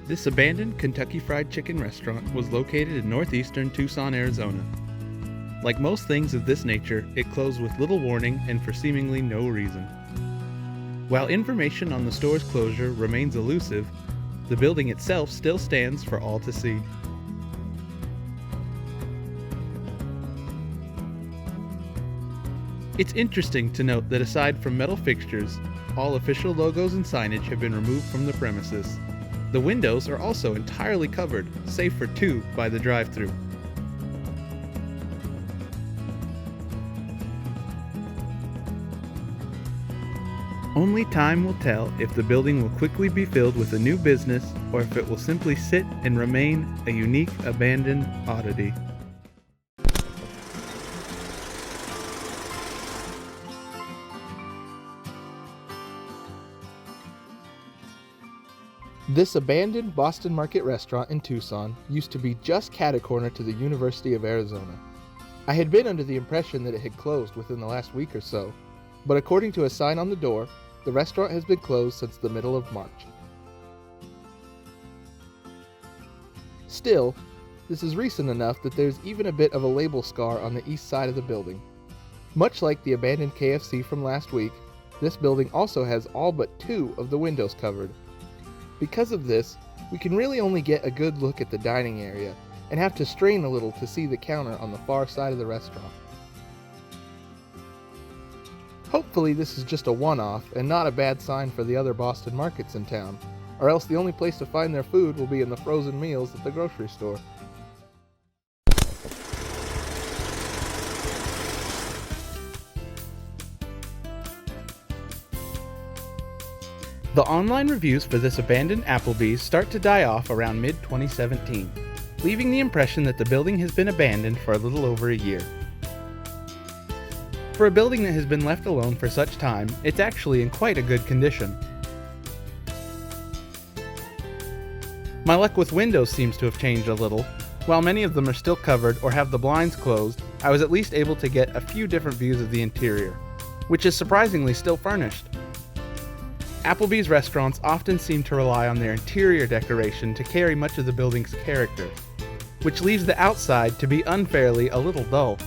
This abandoned Kentucky Fried Chicken restaurant was located in northeastern Tucson, Arizona. Like most things of this nature, it closed with little warning and for seemingly no reason. While information on the store's closure remains elusive, the building itself still stands for all to see. It's interesting to note that aside from metal fixtures, all official logos and signage have been removed from the premises. The windows are also entirely covered, save for two by the drive-thru. Only time will tell if the building will quickly be filled with a new business or if it will simply sit and remain a unique abandoned oddity. This abandoned Boston Market restaurant in Tucson used to be just catty-corner to the University of Arizona. I had been under the impression that it had closed within the last week or so, but according to a sign on the door, the restaurant has been closed since the middle of March. Still, this is recent enough that there's even a bit of a label scar on the east side of the building. Much like the abandoned KFC from last week, this building also has all but two of the windows covered. Because of this, we can really only get a good look at the dining area and have to strain a little to see the counter on the far side of the restaurant. Hopefully this is just a one-off and not a bad sign for the other Boston markets in town, or else the only place to find their food will be in the frozen meals at the grocery store. The online reviews for this abandoned Applebees start to die off around mid-2017, leaving the impression that the building has been abandoned for a little over a year. For a building that has been left alone for such time, it's actually in quite a good condition. My luck with windows seems to have changed a little. While many of them are still covered or have the blinds closed, I was at least able to get a few different views of the interior, which is surprisingly still furnished. Applebee's restaurants often seem to rely on their interior decoration to carry much of the building's character, which leaves the outside to be unfairly a little dull.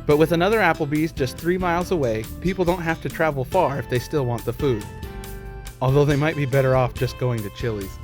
But with another Applebee's just 3 miles away, people don't have to travel far if they still want the food. Although they might be better off just going to Chili's.